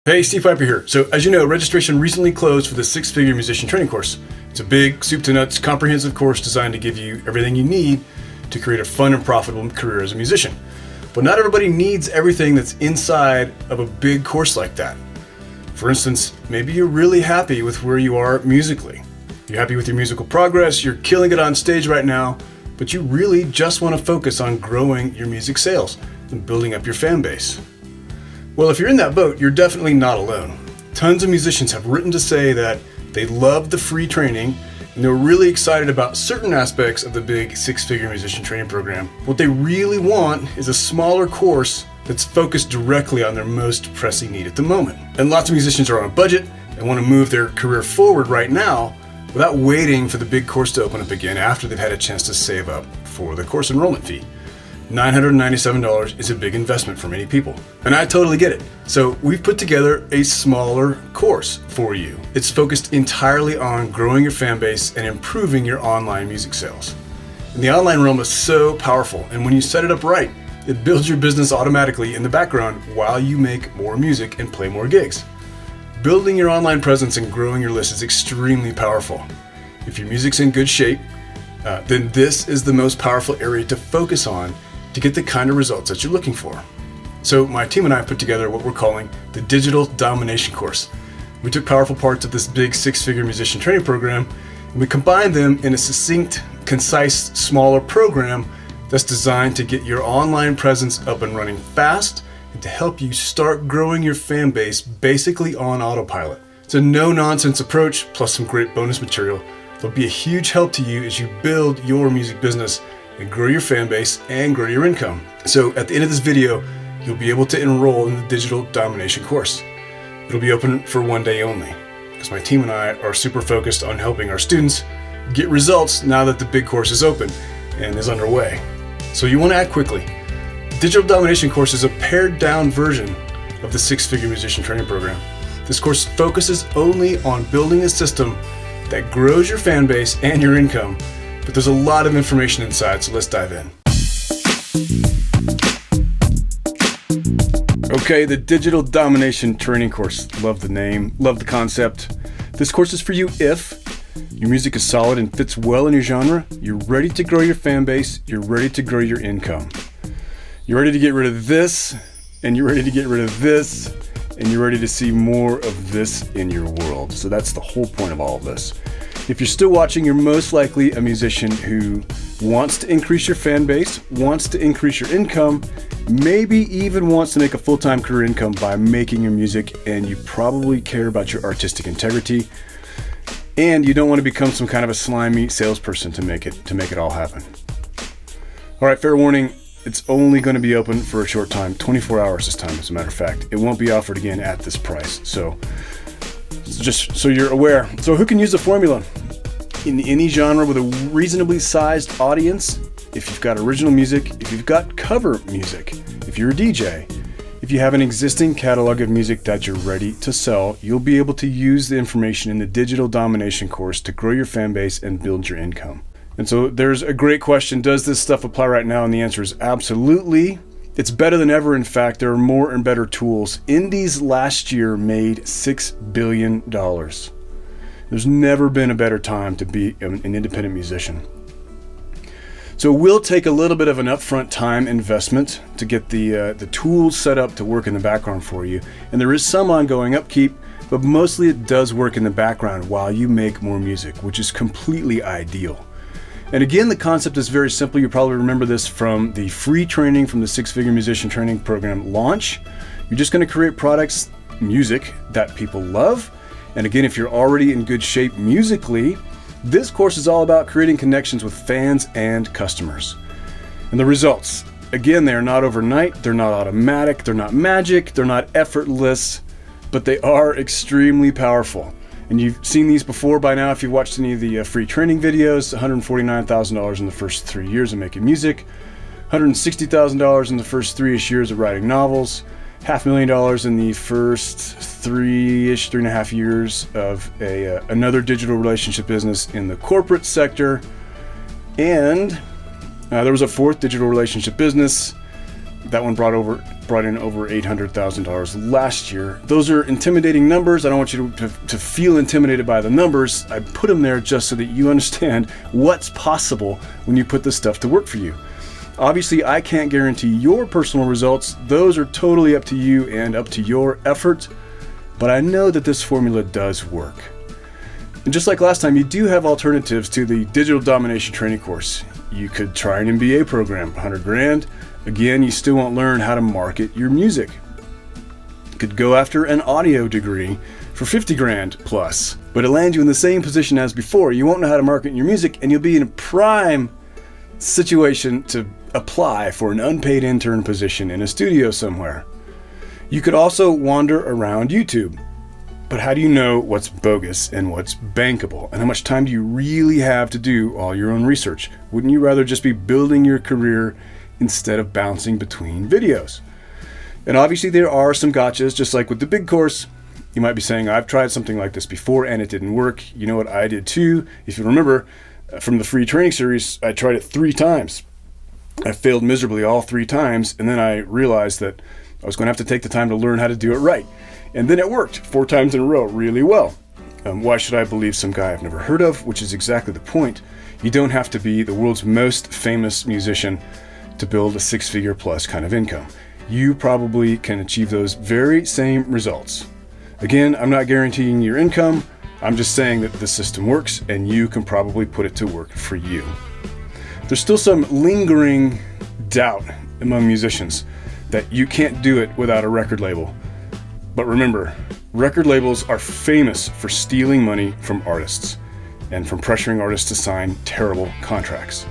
Hey, Steve Piper here. So as you know, registration recently closed for the six-figure musician training course. It's a big, soup to nuts, comprehensive course designed to give you everything you need to create a fun and profitable career as a musician. But not everybody needs everything that's inside of a big course like that. For instance, maybe you're really happy with where you are musically. You're happy with your musical progress, you're killing it on stage right now, but you really just want to focus on growing your music sales and building up your fan base. Well, if you're in that boat, you're definitely not alone. Tons of musicians have written to say that they love the free training and they're really excited about certain aspects of the big six-figure musician training program. What they really want is a smaller course that's focused directly on their most pressing need at the moment. And lots of musicians are on a budget and want to move their career forward right now without waiting for the big course to open up again after they've had a chance to save up for the course enrollment fee. $997 is a big investment for many people, and I totally get it. So we've put together a smaller course for you. It's focused entirely on growing your fan base and improving your online music sales. And the online realm is so powerful, and when you set it up right, it builds your business automatically in the background while you make more music and play more gigs. Building your online presence and growing your list is extremely powerful. If your music's in good shape, then this is the most powerful area to focus on to get the kind of results that you're looking for. So my team and I put together what we're calling the Digital Domination course. We took powerful parts of this big six-figure musician training program and we combined them in a succinct, concise, smaller program that's designed to get your online presence up and running fast and to help you start growing your fan base basically on autopilot. It's a no-nonsense approach plus some great bonus material. They'll be a huge help to you as you build your music business and grow your fan base and grow your income. So at the end of this video, you'll be able to enroll in the Digital Domination course. It'll be open for one day only, because my team and I are super focused on helping our students get results now that the big course is open and is underway. So you want to act quickly. The Digital Domination course is a pared down version of the six-figure musician training program. This course focuses only on building a system that grows your fan base and your income, but there's a lot of information inside, so let's dive in. Okay, the Digital Domination Training course. Love the name, love the concept. This course is for you if your music is solid and fits well in your genre, you're ready to grow your fan base, you're ready to grow your income. You're ready to get rid of this, and you're ready to get rid of this, and you're ready to see more of this in your world. So that's the whole point of all of this. If you're still watching, you're most likely a musician who wants to increase your fan base, wants to increase your income, maybe even wants to make a full-time career income by making your music, and you probably care about your artistic integrity, and you don't want to become some kind of a slimy salesperson to make it all happen. All right, fair warning, it's only going to be open for a short time, 24 hours this time, as a matter of fact. It won't be offered again at this price. So just so you're aware. So who can use the formula? In any genre with a reasonably sized audience, if you've got original music, if you've got cover music, if you're a DJ, if you have an existing catalog of music that you're ready to sell, you'll be able to use the information in the Digital Domination course to grow your fan base and build your income. And so there's a great question, does this stuff apply right now? And the answer is absolutely. It's better than ever. In fact, there are more and better tools. Indies last year made $6 billion. There's never been a better time to be an independent musician. So it will take a little bit of an upfront time investment to get the tools set up to work in the background for you. And there is some ongoing upkeep, but mostly it does work in the background while you make more music, which is completely ideal. And again, the concept is very simple. You probably remember this from the free training from the six-figure musician training program launch. You're just going to create products, music that people love. And again, if you're already in good shape musically, this course is all about creating connections with fans and customers. And the results, again, they are not overnight, they're not automatic, they're not magic, they're not effortless, but they are extremely powerful. And you've seen these before by now if you've watched any of the free training videos. $149,000 in the first 3 years of making music, $160,000 in the first 3-ish years of writing novels, $500,000 in the first 3.5 years of another digital relationship business in the corporate sector, and there was a fourth digital relationship business That one brought in over $800,000 last year. Those are intimidating numbers. I don't want you to feel intimidated by the numbers. I put them there just so that you understand what's possible when you put this stuff to work for you. Obviously, I can't guarantee your personal results. Those are totally up to you and up to your effort. But I know that this formula does work. And just like last time, you do have alternatives to the Digital Domination training course. You could try an MBA program, $100,000. Again, you still won't learn how to market your music. You could go after an audio degree for $50,000 plus, but it'll land you in the same position as before. You won't know how to market your music, and you'll be in a prime situation to apply for an unpaid intern position in a studio somewhere. You could also wander around YouTube. But how do you know what's bogus and what's bankable? And how much time do you really have to do all your own research? Wouldn't you rather just be building your career instead of bouncing between videos? And obviously there are some gotchas, just like with the big course. You might be saying, I've tried something like this before and it didn't work. You know what, I did too. If you remember from the free training series, I tried it 3 times. I failed miserably all 3 times, and then I realized that I was going to have to take the time to learn how to do it right. And then it worked 4 times in a row really well. Why should I believe some guy I've never heard of? Which is exactly the point. You don't have to be the world's most famous musician to build a 6-figure plus kind of income. You probably can achieve those very same results. Again, I'm not guaranteeing your income. I'm just saying that the system works and you can probably put it to work for you. There's still some lingering doubt among musicians that you can't do it without a record label. But remember, record labels are famous for stealing money from artists and from pressuring artists to sign terrible contracts.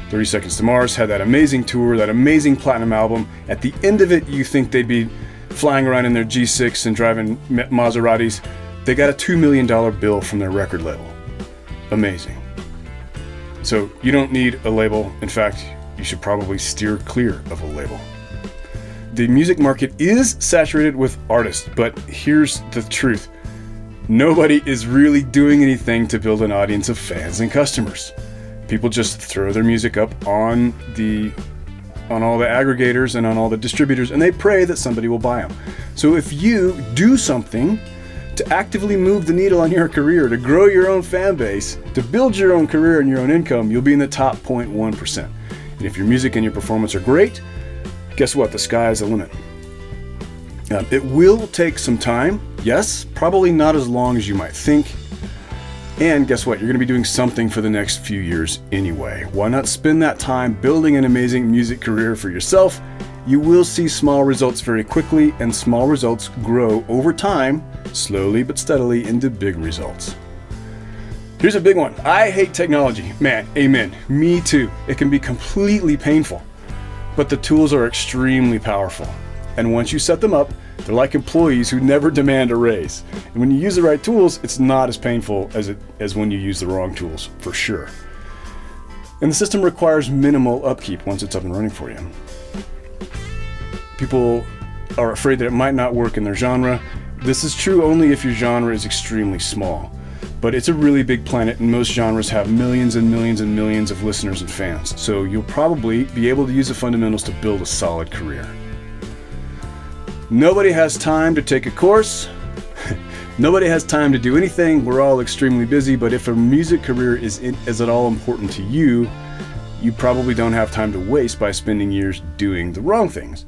30 Seconds to Mars had that amazing tour, that amazing platinum album. At the end of it, you think they'd be flying around in their G6 and driving Maseratis. They got a $2 million bill from their record label. Amazing. So you don't need a label. In fact, you should probably steer clear of a label. The music market is saturated with artists, but here's the truth. Nobody is really doing anything to build an audience of fans and customers. People just throw their music up on all the aggregators and on all the distributors, and they pray that somebody will buy them. So if you do something to actively move the needle on your career, to grow your own fan base, to build your own career and your own income, you'll be in the top 0.1%. And if your music and your performance are great, guess what? The sky is the limit. It will take some time. Yes, probably not as long as you might think. And guess what? You're going to be doing something for the next few years anyway. Why not spend that time building an amazing music career for yourself? You will see small results very quickly, and small results grow over time, slowly but steadily, into big results. Here's a big one. I hate technology. Man, amen. Me too. It can be completely painful, but the tools are extremely powerful. And once you set them up, they're like employees who never demand a raise. And when you use the right tools, it's not as painful as when you use the wrong tools, for sure. And the system requires minimal upkeep once it's up and running for you. People are afraid that it might not work in their genre. This is true only if your genre is extremely small. But it's a really big planet, and most genres have millions and millions and millions of listeners and fans. So you'll probably be able to use the fundamentals to build a solid career. Nobody has time to take a course. Nobody has time to do anything. We're all extremely busy, but if a music career is at all important to you, you probably don't have time to waste by spending years doing the wrong things.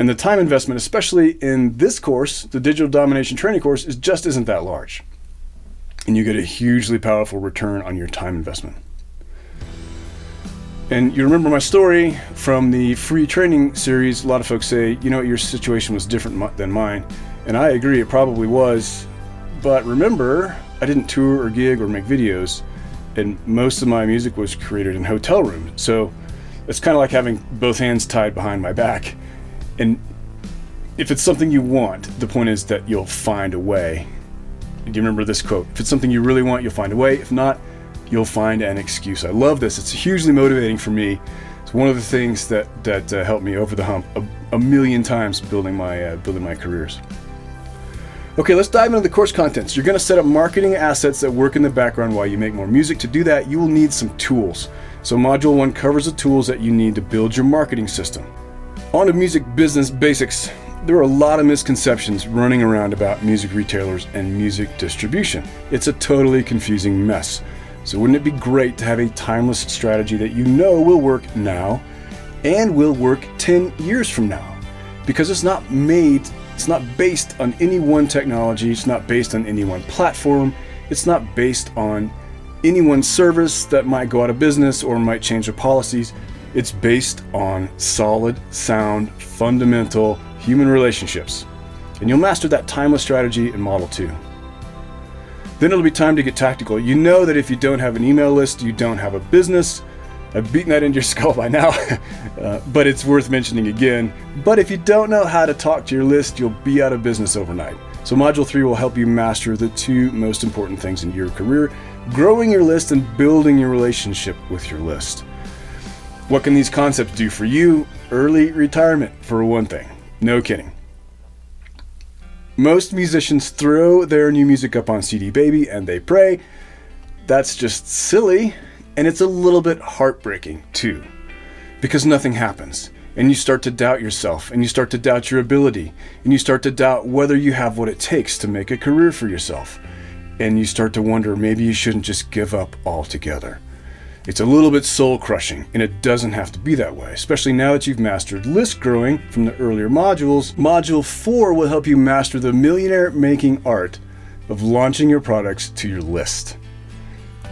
And the time investment, especially in this course, the Digital Domination training course, just isn't that large. And you get a hugely powerful return on your time investment. And you remember my story from the free training series. A lot of folks say, you know, your situation was different than mine. And I agree, it probably was. But remember, I didn't tour or gig or make videos. And most of my music was created in hotel rooms. So it's kind of like having both hands tied behind my back. And if it's something you want, the point is that you'll find a way. Do you remember this quote? If it's something you really want, you'll find a way. If not, you'll find an excuse. I love this. It's hugely motivating for me. It's one of the things that helped me over the hump a million times building my careers. Okay, let's dive into the course contents. You're going to set up marketing assets that work in the background while you make more music. To do that, you will need some tools. So Module 1 covers the tools that you need to build your marketing system. On to music business basics. There are a lot of misconceptions running around about music retailers and music distribution. It's a totally confusing mess. So wouldn't it be great to have a timeless strategy that you know will work now and will work 10 years from now? Because it's not based on any one technology, it's not based on any one platform, it's not based on any one service that might go out of business or might change their policies. It's based on solid, sound, fundamental human relationships. And you'll master that timeless strategy and model too. Then it'll be time to get tactical. You know that if you don't have an email list, you don't have a business. I've beaten that into your skull by now, but it's worth mentioning again. But if you don't know how to talk to your list, you'll be out of business overnight. So Module 3 will help you master the two most important things in your career: growing your list and building your relationship with your list. What can these concepts do for you? Early retirement, for one thing. No kidding. Most musicians throw their new music up on CD Baby and they pray. That's just silly, and it's a little bit heartbreaking too, because nothing happens. And you start to doubt yourself, and you start to doubt your ability, and you start to doubt whether you have what it takes to make a career for yourself. And you start to wonder, maybe you shouldn't just give up altogether. It's a little bit soul-crushing, and it doesn't have to be that way, especially now that you've mastered list growing from the earlier modules. Module 4 will help you master the millionaire-making art of launching your products to your list.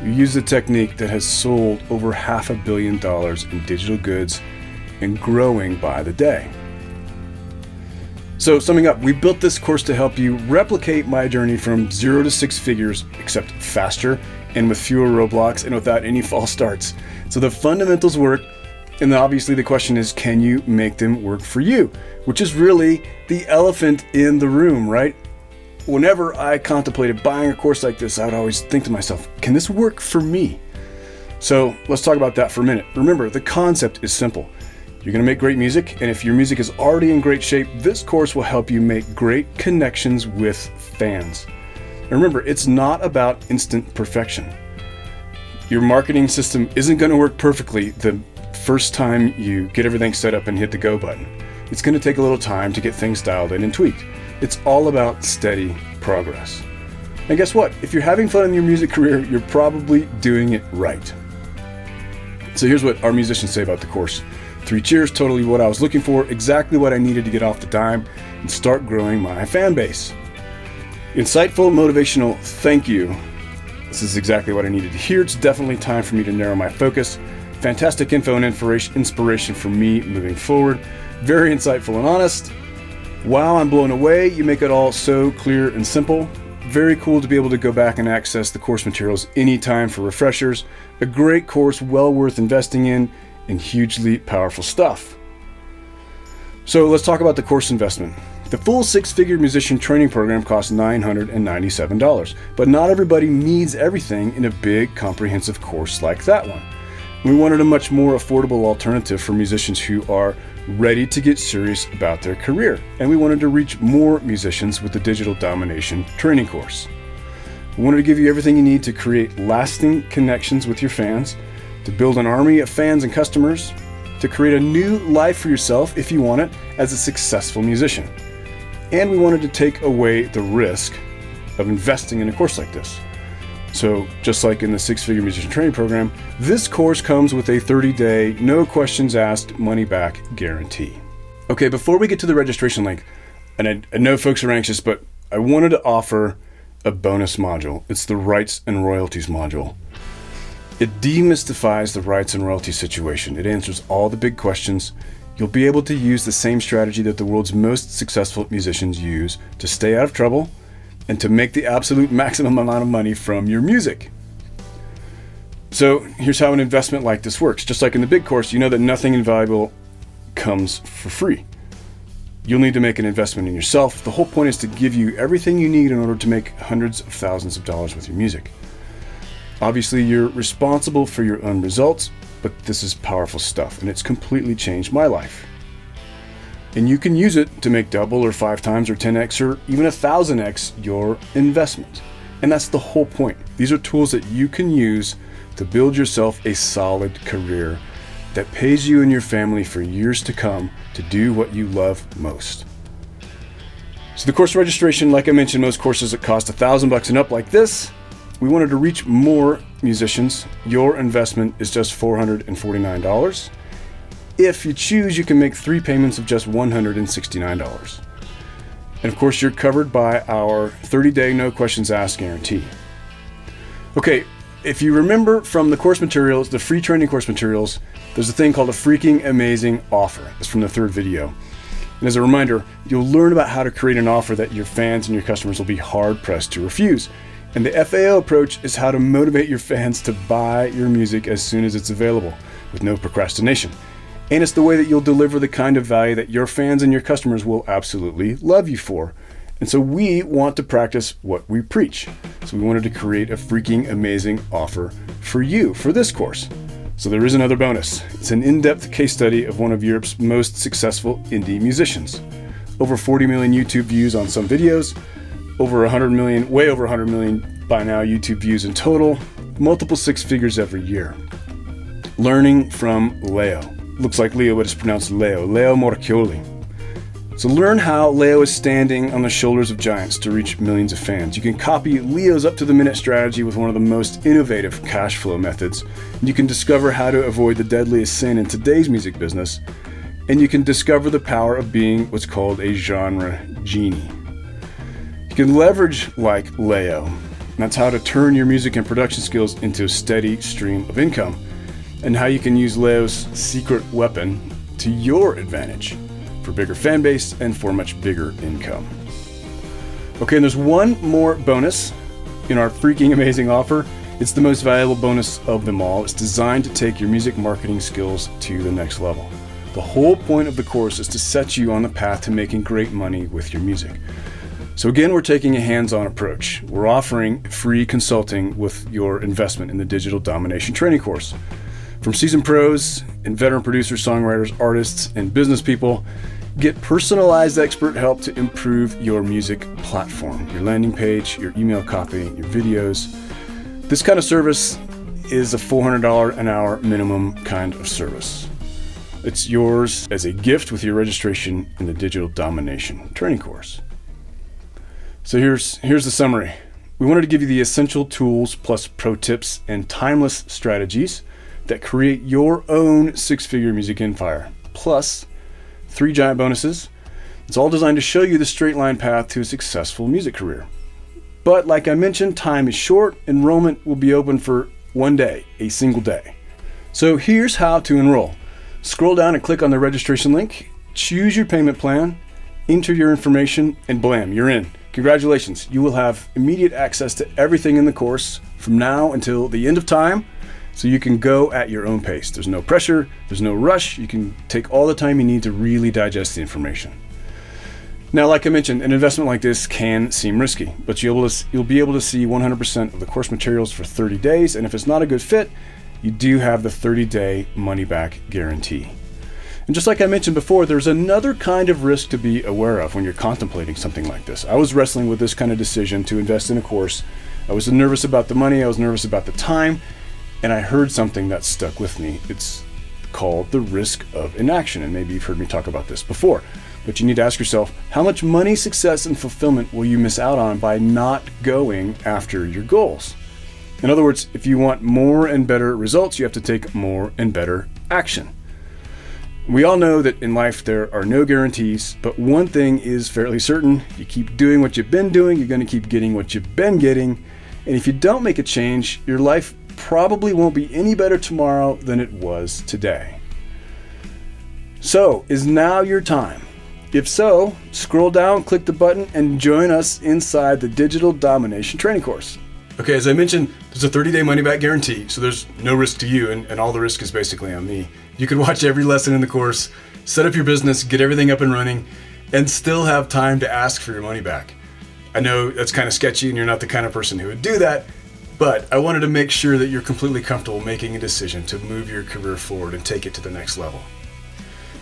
You use a technique that has sold over $500 million in digital goods and growing by the day. So summing up, we built this course to help you replicate my journey from 0 to 6 figures, except faster and with fewer roadblocks and without any false starts. So the fundamentals work, and obviously the question is, can you make them work for you? Which is really the elephant in the room, right? Whenever I contemplated buying a course like this, I would always think to myself, can this work for me? So let's talk about that for a minute. Remember, the concept is simple. You're going to make great music, and if your music is already in great shape, this course will help you make great connections with fans. And remember, it's not about instant perfection. Your marketing system isn't going to work perfectly the first time you get everything set up and hit the go button. It's going to take a little time to get things dialed in and tweaked. It's all about steady progress. And guess what? If you're having fun in your music career, you're probably doing it right. So here's what our musicians say about the course. 3 cheers, totally what I was looking for, exactly what I needed to get off the dime and start growing my fan base. Insightful, motivational, thank you. This is exactly what I needed to hear. It's definitely time for me to narrow my focus. Fantastic info and inspiration for me moving forward. Very insightful and honest. Wow, I'm blown away. You make it all so clear and simple. Very cool to be able to go back and access the course materials anytime for refreshers. A great course, well worth investing in, and hugely powerful stuff. So let's talk about the course investment. The full 6-figure musician training program costs $997, but not everybody needs everything in a big, comprehensive course like that one. We wanted a much more affordable alternative for musicians who are ready to get serious about their career, and we wanted to reach more musicians with the Digital Domination training course. We wanted to give you everything you need to create lasting connections with your fans, to build an army of fans and customers, to create a new life for yourself if you want it as a successful musician. And we wanted to take away the risk of investing in a course like this. So just like in the 6-figure musician training program, this course comes with a 30-day, no questions asked, money back guarantee. Okay, before we get to the registration link, and I know folks are anxious, but I wanted to offer a bonus module. It's the rights and royalties module. It demystifies the rights and royalties situation. It answers all the big questions. You'll be able to use the same strategy that the world's most successful musicians use to stay out of trouble and to make the absolute maximum amount of money from your music. So here's how an investment like this works. Just like in the big course, you know that nothing invaluable comes for free. You'll need to make an investment in yourself. The whole point is to give you everything you need in order to make hundreds of thousands of dollars with your music. Obviously, you're responsible for your own results, but this is powerful stuff, and it's completely changed my life. And you can use it to make double or 5 times or 10x or even 1,000x your investment. And that's the whole point. These are tools that you can use to build yourself a solid career that pays you and your family for years to come to do what you love most. So the course registration, like I mentioned, most courses that cost $1,000 and up like this. We wanted to reach more musicians. Your investment is just $449. If you choose, you can make 3 payments of just $169. And of course, you're covered by our 30-day no questions asked guarantee. Okay, if you remember from the course materials, the free training course materials, there's a thing called a freaking amazing offer. It's from the 3rd video. And as a reminder, you'll learn about how to create an offer that your fans and your customers will be hard-pressed to refuse. And the FAO approach is how to motivate your fans to buy your music as soon as it's available, with no procrastination. And it's the way that you'll deliver the kind of value that your fans and your customers will absolutely love you for. And so we want to practice what we preach. So we wanted to create a freaking amazing offer for you for this course. So there is another bonus. It's an in-depth case study of one of Europe's most successful indie musicians. Over 40 million YouTube views on some videos, over 100 million, way over 100 million by now YouTube views in total, multiple 6 figures every year. Learning from Leo. Looks like Leo, but it's pronounced Leo Moracchioli. So learn how Leo is standing on the shoulders of giants to reach millions of fans. You can copy Leo's up-to-the-minute strategy with one of the most innovative cash flow methods. You can discover how to avoid the deadliest sin in today's music business. And you can discover the power of being what's called a genre genie. You can leverage like Leo. And that's how to turn your music and production skills into a steady stream of income. And how you can use Leo's secret weapon to your advantage for bigger fan base and for much bigger income. Okay, and there's one more bonus in our freaking amazing offer. It's the most valuable bonus of them all. It's designed to take your music marketing skills to the next level. The whole point of the course is to set you on the path to making great money with your music. So again, we're taking a hands-on approach. We're offering free consulting with your investment in the Digital Domination training course. From seasoned pros and veteran producers, songwriters, artists, and business people, get personalized expert help to improve your music platform, your landing page, your email copy, your videos. This kind of service is a $400 an hour minimum kind of service. It's yours as a gift with your registration in the Digital Domination training course. So here's the summary. We wanted to give you the essential tools plus pro tips and timeless strategies that create your own 6-figure music empire, plus 3 giant bonuses. It's all designed to show you the straight line path to a successful music career. But like I mentioned, time is short. Enrollment will be open for 1 day, a single day. So here's how to enroll. Scroll down and click on the registration link, choose your payment plan, enter your information, and blam, you're in. Congratulations, you will have immediate access to everything in the course from now until the end of time. So you can go at your own pace. There's no pressure, there's no rush. You can take all the time you need to really digest the information. Now, like I mentioned, an investment like this can seem risky, but you'll be able to see 100% of the course materials for 30 days. And if it's not a good fit, you do have the 30-day money-back guarantee. And just like I mentioned before, there's another kind of risk to be aware of when you're contemplating something like this. I was wrestling with this kind of decision to invest in a course. I was nervous about the money, I was nervous about the time, and I heard something that stuck with me. It's called the risk of inaction, and maybe you've heard me talk about this before. But you need to ask yourself, how much money, success, and fulfillment will you miss out on by not going after your goals? In other words, if you want more and better results, you have to take more and better action. We all know that in life there are no guarantees, but one thing is fairly certain. If you keep doing what you've been doing, you're going to keep getting what you've been getting. And if you don't make a change, your life probably won't be any better tomorrow than it was today. So, is now your time? If so, scroll down, click the button, and join us inside the Digital Domination training course. Okay, as I mentioned, there's a 30-day money-back guarantee, so there's no risk to you, and all the risk is basically on me. You can watch every lesson in the course, set up your business, get everything up and running, and still have time to ask for your money back. I know that's kind of sketchy, and you're not the kind of person who would do that, but I wanted to make sure that you're completely comfortable making a decision to move your career forward and take it to the next level.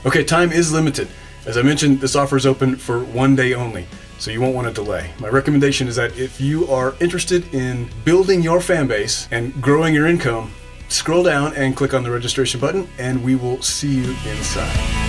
Okay, time is limited. As I mentioned, this offer is open for 1 day only, so you won't want to delay. My recommendation is that if you are interested in building your fan base and growing your income, scroll down and click on the registration button, and we will see you inside.